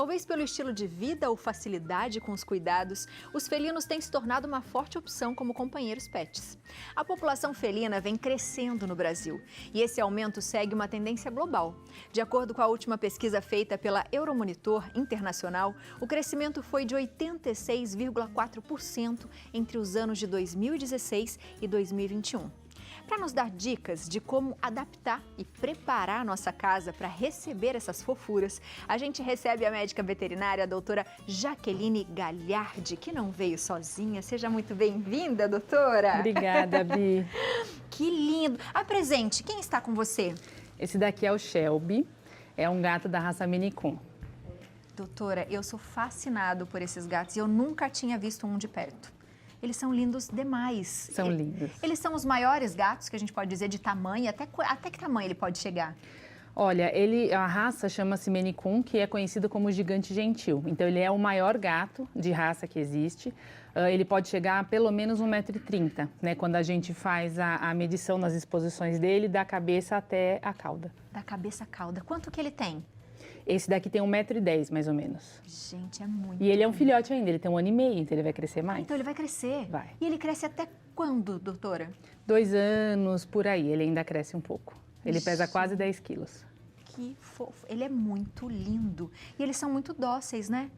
Talvez pelo estilo de vida ou facilidade com os cuidados, os felinos têm se tornado uma forte opção como companheiros pets. A população felina vem crescendo no Brasil e esse aumento segue uma tendência global. De acordo com a última pesquisa feita pela Euromonitor Internacional, o crescimento foi de 86,4% entre os anos de 2016 e 2021. Para nos dar dicas de como adaptar e preparar a nossa casa para receber essas fofuras, a gente recebe a médica veterinária, a doutora Jaqueline Galhardi, que não veio sozinha. Seja muito bem-vinda, doutora. Obrigada, Bi. Que lindo. Apresente, quem está com você? Esse daqui é o Shelby, é um gato da raça Maine Coon. Doutora, eu sou fascinado por esses gatos e eu nunca tinha visto um de perto. Eles são lindos demais. São lindos. Eles são os maiores gatos que a gente pode dizer de tamanho, até que tamanho ele pode chegar? Olha, a raça chama-se Maine Coon, que é conhecido como gigante gentil. Então, ele é o maior gato de raça que existe. Ele pode chegar a pelo menos 1,30 m, né? Quando a gente faz a medição nas exposições dele, da cabeça até a cauda. Da cabeça à cauda. Quanto que ele tem? Esse daqui tem 1,10 m, mais ou menos. Gente, é muito. E ele é um filhote ainda, ele tem 1 ano e meio, então ele vai crescer mais. Então ele vai crescer? Vai. E ele cresce até quando, doutora? 2 anos, por aí, ele ainda cresce um pouco. Ele pesa quase 10 quilos. Que fofo. Ele é muito lindo. E eles são muito dóceis, né?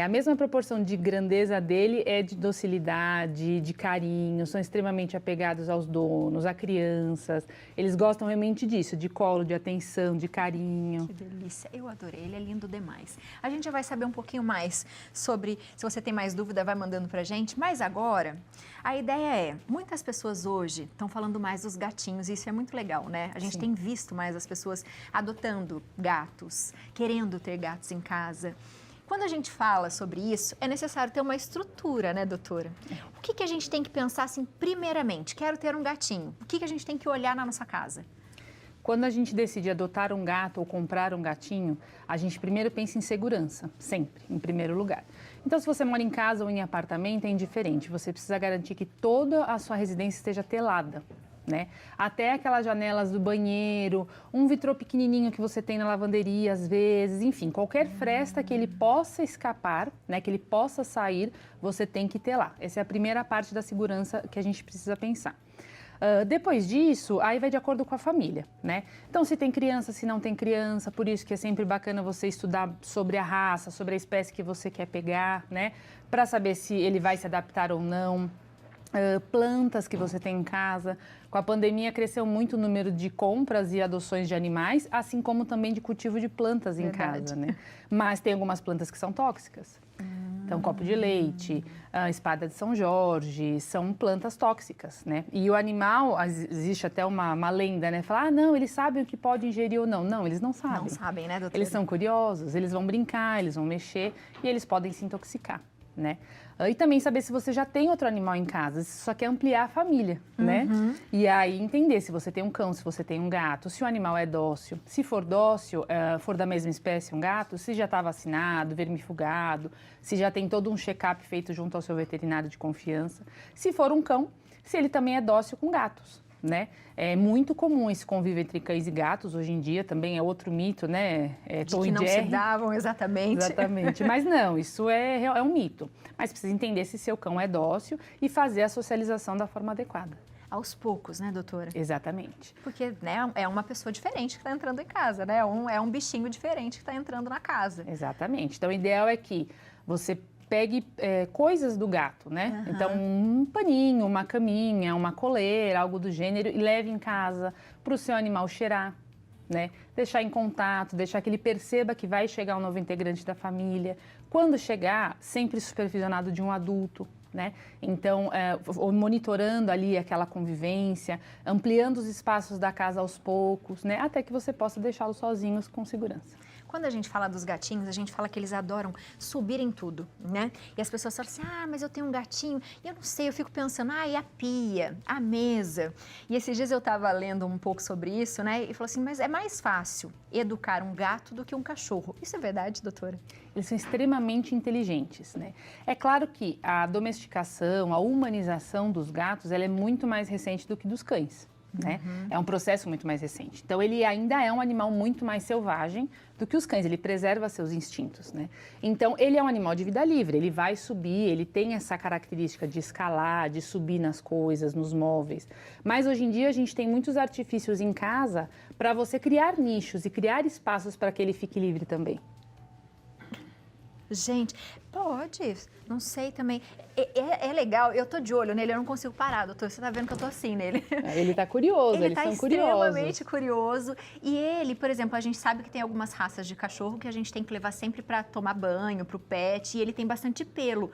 A mesma proporção de grandeza dele é de docilidade, de carinho, são extremamente apegados aos donos, a crianças. Eles gostam realmente disso, de colo, de atenção, de carinho. Que delícia, eu adorei, ele é lindo demais. A gente já vai saber um pouquinho mais sobre, se você tem mais dúvida, vai mandando pra gente. Mas agora, a ideia é, muitas pessoas hoje estão falando mais dos gatinhos e isso é muito legal, né? A gente tem visto mais as pessoas adotando gatos, querendo ter gatos em casa. Quando a gente fala sobre isso, é necessário ter uma estrutura, né, doutora? O que a gente tem que pensar, assim, primeiramente? Quero ter um gatinho. O que a gente tem que olhar na nossa casa? Quando a gente decide adotar um gato ou comprar um gatinho, a gente primeiro pensa em segurança, sempre, em primeiro lugar. Então, se você mora em casa ou em apartamento, é indiferente. Você precisa garantir que toda a sua residência esteja telada. Né? Até aquelas janelas do banheiro, um vitrô pequenininho que você tem na lavanderia às vezes, enfim, qualquer fresta que ele possa escapar, né, que ele possa sair, você tem que ter lá. Essa é a primeira parte da segurança que a gente precisa pensar. Depois disso, aí vai de acordo com a família, né? Então, se tem criança, se não tem criança, por isso que é sempre bacana você estudar sobre a raça, sobre a espécie que você quer pegar, né? Para saber se ele vai se adaptar ou não. Plantas que você tem em casa. Com a pandemia cresceu muito o número de compras e adoções de animais, assim como também de cultivo de plantas em casa, né? Mas tem algumas plantas que são tóxicas. Então, copo de leite, espada de São Jorge, são plantas tóxicas, né? E o animal, existe até uma lenda, né? Fala, não, eles sabem o que pode ingerir ou não. Não, eles não sabem. Não sabem, né, doutora? Eles são curiosos, eles vão brincar, eles vão mexer e eles podem se intoxicar, né? E também saber se você já tem outro animal em casa, se só quer ampliar a família, né? E aí entender se você tem um cão, se você tem um gato, se o animal é dócil. Se for dócil, for da mesma espécie um gato, se já está vacinado, vermifugado, se já tem todo um check-up feito junto ao seu veterinário de confiança. Se for um cão, se ele também é dócil com gatos. Né? É muito comum esse convívio entre cães e gatos, hoje em dia também é outro mito, né? De que não se davam, exatamente. Exatamente, mas não, isso é um mito. Mas precisa entender se seu cão é dócil e fazer a socialização da forma adequada. Aos poucos, né, doutora? Exatamente. Porque, né, é uma pessoa diferente que está entrando em casa, né? É um bichinho diferente que está entrando na casa. Exatamente. Então, o ideal é que você pegue coisas do gato, né? Então, um paninho, uma caminha, uma coleira, algo do gênero, e leve em casa para o seu animal cheirar, né? Deixar em contato, deixar que ele perceba que vai chegar um novo integrante da família. Quando chegar, sempre supervisionado de um adulto, né? Então, monitorando ali aquela convivência, ampliando os espaços da casa aos poucos, né? Até que você possa deixá-los sozinhos com segurança. Quando a gente fala dos gatinhos, a gente fala que eles adoram subir em tudo, né? E as pessoas falam assim, mas eu tenho um gatinho, e eu não sei, eu fico pensando, e a pia, a mesa. E esses dias eu estava lendo um pouco sobre isso, né? E falou assim, mas é mais fácil educar um gato do que um cachorro. Isso é verdade, doutora? Eles são extremamente inteligentes, né? É claro que a domesticação, a humanização dos gatos, ela é muito mais recente do que dos cães. né? É um processo muito mais recente. Então, ele ainda é um animal muito mais selvagem do que os cães, ele preserva seus instintos, né? Então, ele é um animal de vida livre, ele vai subir, ele tem essa característica de escalar, de subir nas coisas, nos móveis. Mas, hoje em dia, a gente tem muitos artifícios em casa para você criar nichos e criar espaços para que ele fique livre também. Gente, pode, não sei também. É legal, eu tô de olho nele, eu não consigo parar, doutor. Você tá vendo que eu tô assim nele. Ele tá curioso, eles tá são curiosos. extremamente curioso. E ele, por exemplo, a gente sabe que tem algumas raças de cachorro que a gente tem que levar sempre para tomar banho, pro pet, e ele tem bastante pelo.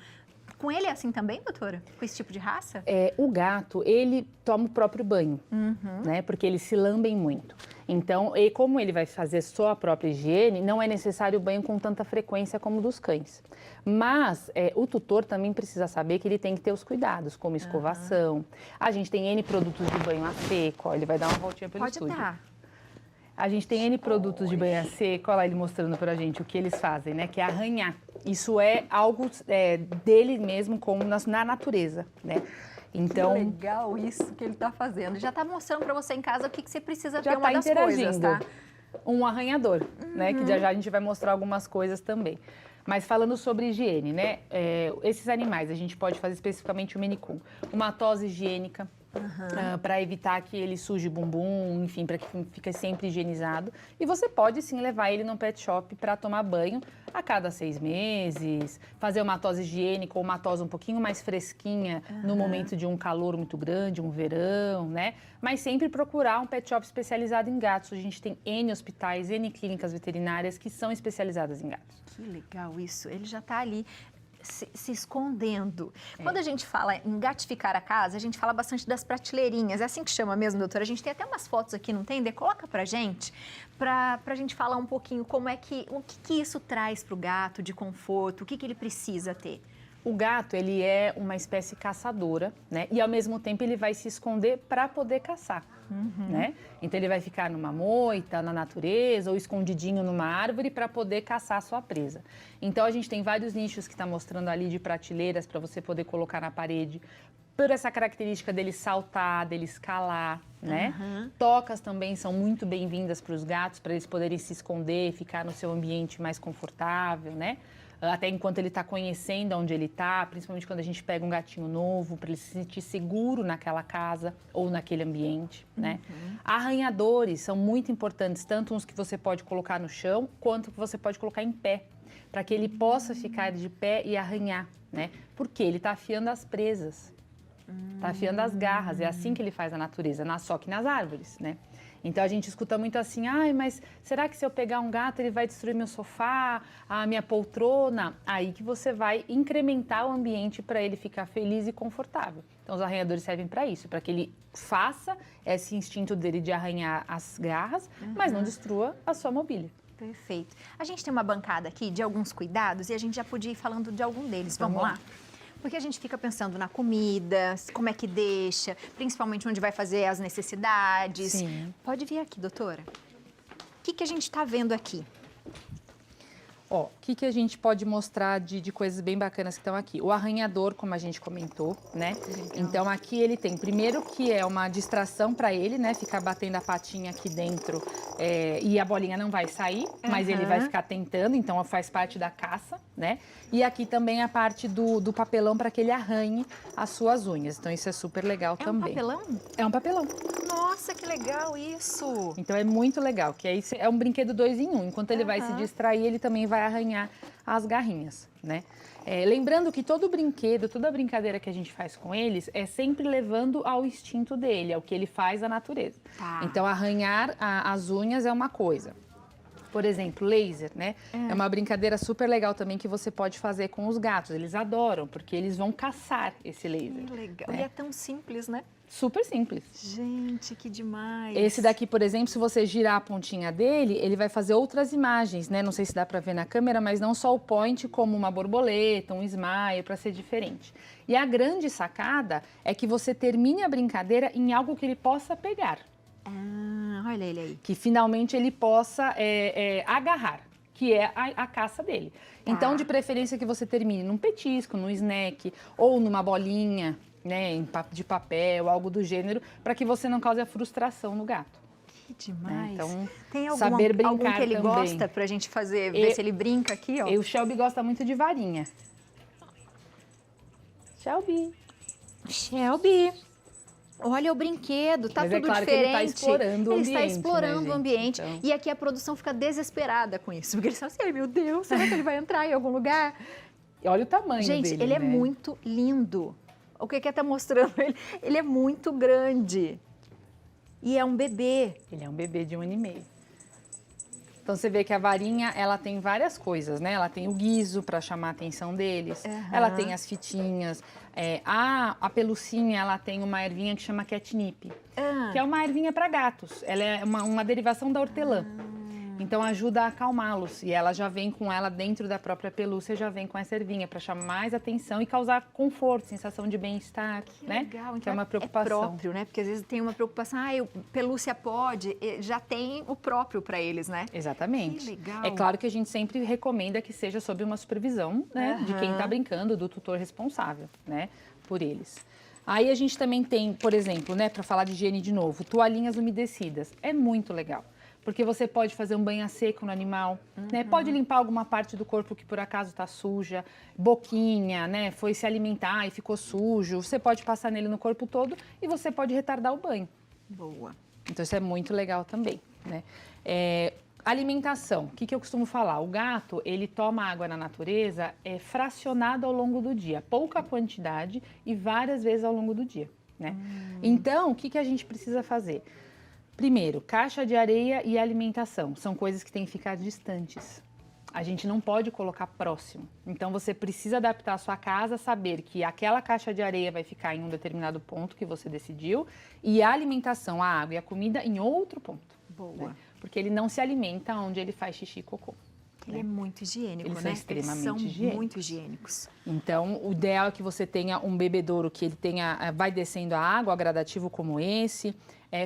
Com ele é assim também, doutora? Com esse tipo de raça? O gato, ele toma o próprio banho, né? Porque eles se lambem muito. Então, e como ele vai fazer só a própria higiene, não é necessário o banho com tanta frequência como o dos cães. Mas o tutor também precisa saber que ele tem que ter os cuidados, como escovação. A gente tem N produtos de banho a seco, ó, ele vai dar uma voltinha pelo estúdio. Pode dar. A gente tem N produtos de banho a seco, olha lá ele mostrando pra gente o que eles fazem, né? Que é arranhar. Isso é algo dele mesmo, como na natureza, né? Então, que legal isso que ele está fazendo. Já está mostrando para você em casa o que você precisa ter, já uma das coisas, tá? Um arranhador, né? Que já a gente vai mostrar algumas coisas também. Mas falando sobre higiene, né? Esses animais, a gente pode fazer especificamente o Maine Coon. Uma tosse higiênica, para evitar que ele suje o bumbum, enfim, para que fique sempre higienizado. E você pode sim levar ele no pet shop para tomar banho a cada 6 meses, fazer uma tosse higiênica ou uma tosse um pouquinho mais fresquinha no momento de um calor muito grande, um verão, né? Mas sempre procurar um pet shop especializado em gatos. A gente tem N hospitais, N clínicas veterinárias que são especializadas em gatos. Que legal isso. Ele já está ali se escondendo. Quando a gente fala em gatificar a casa, a gente fala bastante das prateleirinhas. É assim que chama mesmo, doutora? A gente tem até umas fotos aqui, não tem? Coloca pra gente gente falar um pouquinho como é o que isso traz pro gato de conforto, o que ele precisa ter. O gato, ele é uma espécie caçadora, né? E ao mesmo tempo ele vai se esconder para poder caçar, né? Então ele vai ficar numa moita, na natureza ou escondidinho numa árvore para poder caçar a sua presa. Então a gente tem vários nichos que está mostrando ali de prateleiras para você poder colocar na parede. Por essa característica dele saltar, dele escalar, né? Tocas também são muito bem-vindas para os gatos, para eles poderem se esconder, ficar no seu ambiente mais confortável, né? Até enquanto ele está conhecendo onde ele está, principalmente quando a gente pega um gatinho novo, para ele se sentir seguro naquela casa ou naquele ambiente, né? Arranhadores são muito importantes, tanto uns que você pode colocar no chão, quanto que você pode colocar em pé, para que ele possa ficar de pé e arranhar, né? Porque ele está afiando as presas, está afiando as garras, é assim que ele faz a natureza, só que nas árvores, né? Então, a gente escuta muito assim, mas será que se eu pegar um gato, ele vai destruir meu sofá, a minha poltrona? Aí que você vai incrementar o ambiente para ele ficar feliz e confortável. Então, os arranhadores servem para isso, para que ele faça esse instinto dele de arranhar as garras, mas não destrua a sua mobília. Perfeito. A gente tem uma bancada aqui de alguns cuidados e a gente já podia ir falando de algum deles. Vamos lá? Porque a gente fica pensando na comida, como é que deixa, principalmente onde vai fazer as necessidades. Sim. Pode vir aqui, doutora. O que a gente está vendo aqui? O que a gente pode mostrar de coisas bem bacanas que estão aqui? O arranhador, como a gente comentou, né? Legal. Então, aqui ele tem, primeiro, que é uma distração para ele, né? Ficar batendo a patinha aqui dentro e a bolinha não vai sair, mas ele vai ficar tentando, então faz parte da caça, né? E aqui também a parte do papelão para que ele arranhe as suas unhas. Então, isso é super legal também. É um papelão? É um papelão. Nossa, que legal isso! Então, é muito legal, que aí é um brinquedo 2 em 1. Enquanto ele vai se distrair, ele também vai arranhar as garrinhas, né? Lembrando que todo brinquedo, toda brincadeira que a gente faz com eles é sempre levando ao instinto dele, ao que ele faz da natureza. Tá. Então, arranhar as unhas é uma coisa. Por exemplo, laser, né? É uma brincadeira super legal também que você pode fazer com os gatos. Eles adoram, porque eles vão caçar esse laser. Que legal. Né? E é tão simples, né? Super simples. Gente, que demais. Esse daqui, por exemplo, se você girar a pontinha dele, ele vai fazer outras imagens, né? Não sei se dá para ver na câmera, mas não só o point, como uma borboleta, um smile, para ser diferente. E a grande sacada é que você termine a brincadeira em algo que ele possa pegar. Olha ele aí. Que finalmente ele possa agarrar, que é a caça dele. Então, de preferência que você termine num petisco, num snack ou numa bolinha, né, de papel, algo do gênero, para que você não cause a frustração no gato. Que demais. Então, tem saber brincar algum que ele também. gosta pra gente fazer, ver se ele brinca aqui, ó? E o Shelby gosta muito de varinha. Shelby. Shelby. Olha o brinquedo, tá Mas tudo é claro diferente. Que ele está explorando o ambiente. Ele está explorando né, o ambiente. Então... E aqui a produção fica desesperada com isso. Porque eles falam assim, ai meu Deus, será que ele vai entrar em algum lugar? E olha o tamanho Gente, dele, ele é né? muito lindo. O que tá mostrando ele? Ele é muito grande. E é um bebê. Ele é um bebê de 1 ano e meio. Então você vê que a varinha, ela tem várias coisas, né? Ela tem o guiso para chamar a atenção deles, ela tem as fitinhas, a pelucinha, ela tem uma ervinha que chama catnip, que é uma ervinha para gatos. Ela é uma derivação da hortelã. Então ajuda a acalmá-los e ela já vem com ela dentro da própria pelúcia, já vem com essa ervinha para chamar mais atenção e causar conforto, sensação de bem-estar, né? Legal, então que é uma preocupação. É próprio, né? Porque às vezes tem uma preocupação, pelúcia pode, já tem o próprio para eles, né? Exatamente. Que legal. É claro que a gente sempre recomenda que seja sob uma supervisão, né, de quem está brincando, do tutor responsável, né, por eles. Aí a gente também tem, por exemplo, né, para falar de higiene de novo, toalhinhas umedecidas. É muito legal. Porque você pode fazer um banho a seco no animal, né? Pode limpar alguma parte do corpo que por acaso está suja, boquinha, né? Foi se alimentar e ficou sujo. Você pode passar nele no corpo todo e você pode retardar o banho. Boa. Então isso é muito legal também, né? Alimentação, o que eu costumo falar? O gato, ele toma água na natureza fracionada ao longo do dia, pouca quantidade e várias vezes ao longo do dia, né? Então, o que a gente precisa fazer? Primeiro, caixa de areia e alimentação. São coisas que têm que ficar distantes. A gente não pode colocar próximo. Então, você precisa adaptar a sua casa, saber que aquela caixa de areia vai ficar em um determinado ponto que você decidiu e a alimentação, a água e a comida em outro ponto. Boa. Né? Porque ele não se alimenta onde ele faz xixi e cocô. Ele é muito higiênico, Eles né? são extremamente Eles são higiênicos. muito higiênicos. Então, o ideal é que você tenha um bebedouro que ele vai descendo a água, gradativo como esse,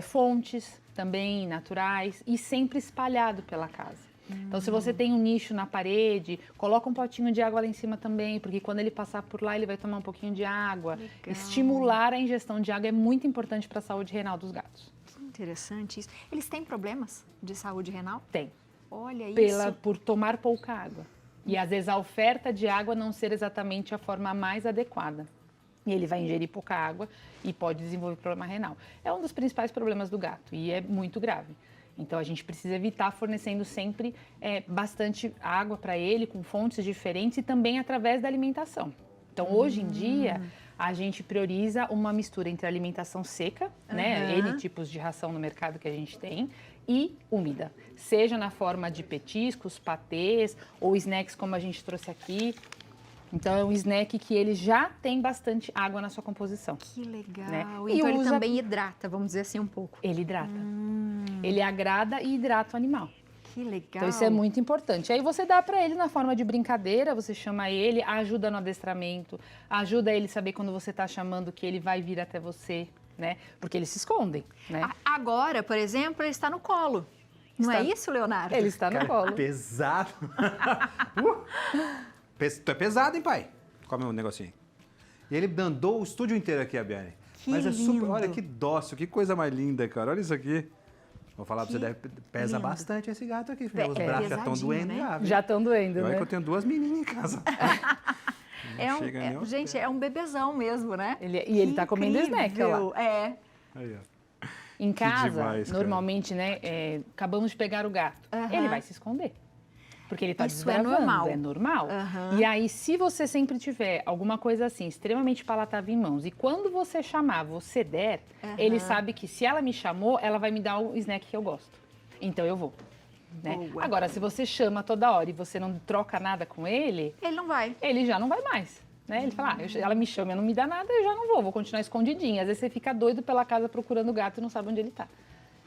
fontes também naturais e sempre espalhado pela casa. Então, se você tem um nicho na parede, coloca um potinho de água lá em cima também, porque quando ele passar por lá, ele vai tomar um pouquinho de água. Legal. Estimular a ingestão de água é muito importante para a saúde renal dos gatos. Que interessante isso. Eles têm problemas de saúde renal? Tem. Olha isso. Por tomar pouca água. E às vezes a oferta de água não ser exatamente a forma mais adequada. E ele vai ingerir pouca água e pode desenvolver problema renal. É um dos principais problemas do gato e é muito grave. Então a gente precisa evitar fornecendo sempre bastante água para ele, com fontes diferentes e também através da alimentação. Então hoje em dia a gente prioriza uma mistura entre alimentação seca, né, N tipos de ração no mercado que a gente tem, e úmida, seja na forma de petiscos, patês ou snacks como a gente trouxe aqui. Então é um snack que ele já tem bastante água na sua composição. Que legal. Né? Então ele também hidrata, vamos dizer assim, um pouco. Ele hidrata. Ele agrada e hidrata o animal. Que legal. Então isso é muito importante. Aí você dá para ele na forma de brincadeira, você chama ele, ajuda no adestramento, ajuda ele a saber quando você está chamando que ele vai vir até você, né? Porque eles se escondem, né? Agora, por exemplo, ele está no colo. Não é isso, Leonardo? Ele está no colo. Pesado. Tu é pesado, hein, pai? Come um negocinho. E ele andou o estúdio inteiro aqui, a Biane. Que Mas é super. lindo. Olha que dócil, que coisa mais linda, cara. Olha isso aqui. Vou falar pra você, pesa lindo. bastante esse gato aqui. Os É braços já estão pesadinho, doendo né? já. viu? Já estão doendo, Olha né? que eu tenho 2 meninas em casa. Gente, é um bebezão mesmo, né? E ele tá comendo snack, olha lá. É. Aí, ó. Em casa, demais, cara. normalmente, né, acabamos de pegar o gato. Ele vai se esconder. Porque ele está Isso é desbravando, normal. é normal. E aí, se você sempre tiver alguma coisa assim, extremamente palatável em mãos, e quando você chamar, você der, ele sabe que se ela me chamou, ela vai me dar o snack que eu gosto. Então eu vou. Né? Boa. Agora, se você chama toda hora e você não troca nada com ele, Ele não vai. ele já não vai mais. Né? Ele fala, ela me chama e não me dá nada, eu já não vou continuar escondidinha. Às vezes você fica doido pela casa procurando o gato e não sabe onde ele está.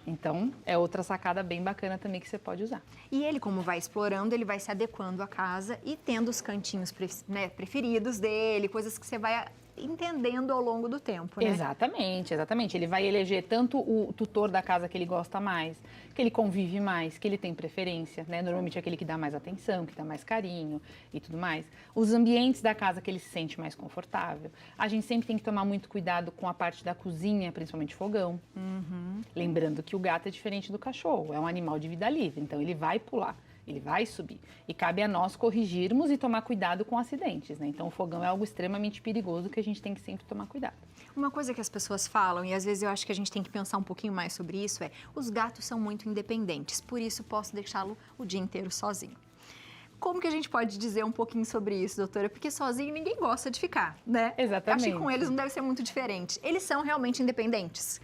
Então, é outra sacada bem bacana também que você pode usar. E ele, como vai explorando, ele vai se adequando à casa e tendo os cantinhos preferidos dele, coisas que você vai entendendo ao longo do tempo, né? Exatamente, exatamente. Ele vai eleger tanto o tutor da casa que ele gosta mais, que ele convive mais, que ele tem preferência, né? Normalmente é aquele que dá mais atenção, que dá mais carinho e tudo mais. Os ambientes da casa que ele se sente mais confortável. A gente sempre tem que tomar muito cuidado com a parte da cozinha, principalmente fogão. Lembrando que o gato é diferente do cachorro, é um animal de vida livre, então ele vai pular. Ele vai subir. E cabe a nós corrigirmos e tomar cuidado com acidentes, né? Então, o fogão é algo extremamente perigoso que a gente tem que sempre tomar cuidado. Uma coisa que as pessoas falam, e às vezes eu acho que a gente tem que pensar um pouquinho mais sobre isso, é os gatos são muito independentes, por isso posso deixá-lo o dia inteiro sozinho. Como que a gente pode dizer um pouquinho sobre isso, doutora? Porque sozinho ninguém gosta de ficar, né? Exatamente. Acho que com eles não deve ser muito diferente. Eles são realmente independentes?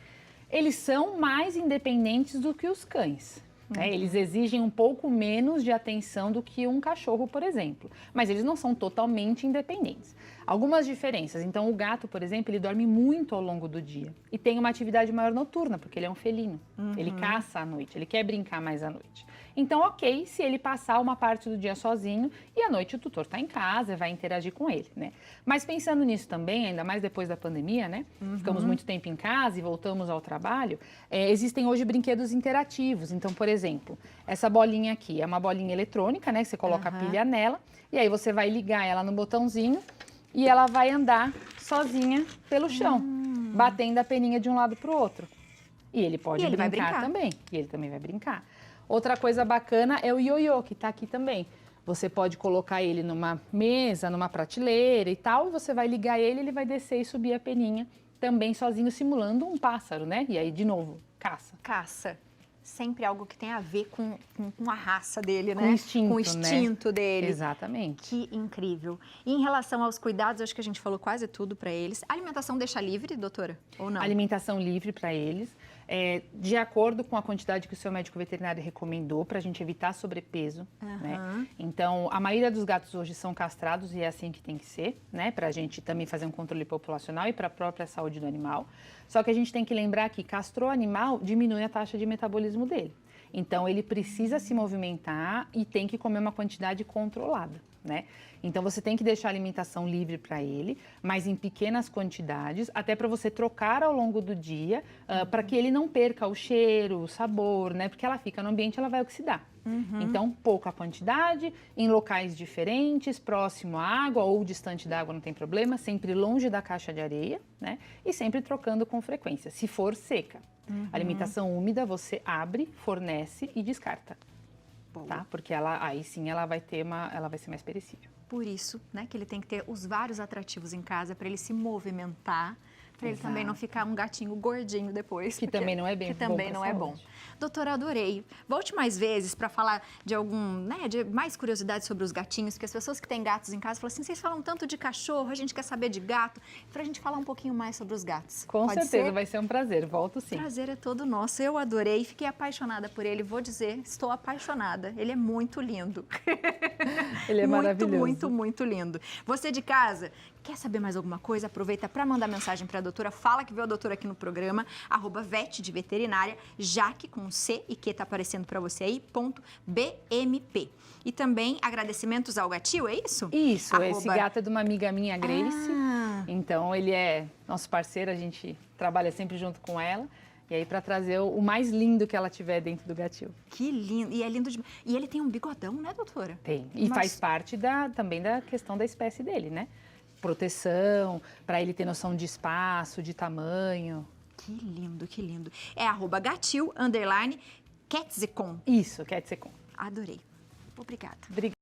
Eles são mais independentes do que os cães. Né? Eles exigem um pouco menos de atenção do que um cachorro, por exemplo. Mas eles não são totalmente independentes. Algumas diferenças. Então, o gato, por exemplo, ele dorme muito ao longo do dia. E tem uma atividade maior noturna, porque ele é um felino. Ele caça à noite, ele quer brincar mais à noite. Então, ok, se ele passar uma parte do dia sozinho e à noite o tutor está em casa, vai interagir com ele, né? Mas pensando nisso também, ainda mais depois da pandemia, né? Ficamos muito tempo em casa e voltamos ao trabalho. Existem hoje brinquedos interativos. Então, por exemplo, essa bolinha aqui é uma bolinha eletrônica, né? Você coloca a pilha nela e aí você vai ligar ela no botãozinho e ela vai andar sozinha pelo chão, batendo a peninha de um lado para o outro. E ele pode brincar também. E ele também vai brincar. Outra coisa bacana é o ioiô, que está aqui também. Você pode colocar ele numa mesa, numa prateleira e tal, e você vai ligar ele, ele vai descer e subir a peninha, também sozinho, simulando um pássaro, né? E aí, de novo, caça. Caça. Sempre algo que tem a ver com a raça dele, né? Com o instinto, com o instinto dele. Exatamente. Que incrível. E em relação aos cuidados, acho que a gente falou quase tudo para eles. A alimentação deixa livre, doutora? Ou não? Alimentação livre para eles, de acordo com a quantidade que o seu médico veterinário recomendou, para a gente evitar sobrepeso, né? Então, a maioria dos gatos hoje são castrados e é assim que tem que ser, né? Para a gente também fazer um controle populacional e para a própria saúde do animal. Só que a gente tem que lembrar que castrou o animal diminui a taxa de metabolismo dele. Então, ele precisa se movimentar e tem que comer uma quantidade controlada, né? Então, você tem que deixar a alimentação livre para ele, mas em pequenas quantidades, até para você trocar ao longo do dia, para que ele não perca o cheiro, o sabor, né? Porque ela fica no ambiente, ela vai oxidar. Então, pouca quantidade, em locais diferentes, próximo à água ou distante da água, não tem problema, sempre longe da caixa de areia, né? E sempre trocando com frequência, se for seca. Alimentação úmida, você abre, fornece e descarta. Tá? Porque aí sim ela vai ser mais perecível. Por isso, né, que ele tem que ter os vários atrativos em casa para ele se movimentar, para ele também não ficar um gatinho gordinho depois. Que também não é bem bom. Que também não é bom. Doutora, adorei. Volte mais vezes para falar de de mais curiosidades sobre os gatinhos, porque as pessoas que têm gatos em casa falam assim, vocês falam tanto de cachorro, a gente quer saber de gato, para a gente falar um pouquinho mais sobre os gatos. Com Pode certeza, ser? vai ser um prazer. Volto sim. O prazer é todo nosso. Eu adorei, fiquei apaixonada por ele. Vou dizer, estou apaixonada. Ele é muito lindo. Ele é maravilhoso. Muito, muito lindo. Você de casa, quer saber mais alguma coisa? Aproveita para mandar mensagem para a doutora. Fala que viu a doutora aqui no programa, @vet de veterinária, Jaque com C e que tá aparecendo para você aí, .bmp. E também agradecimentos ao gatil, é isso? Isso, esse gato é de uma amiga minha, Grace. Então, ele é nosso parceiro, a gente trabalha sempre junto com ela. E aí, para trazer o mais lindo que ela tiver dentro do gatil. Que lindo. E é lindo demais. E ele tem um bigodão, né, doutora? Tem. E faz parte também da questão da espécie dele, né? Proteção, para ele ter noção de espaço, de tamanho. Que lindo, que lindo. É @gatil_Quetzecon. Isso, Quetzecon. Adorei. Obrigada. Obrigada.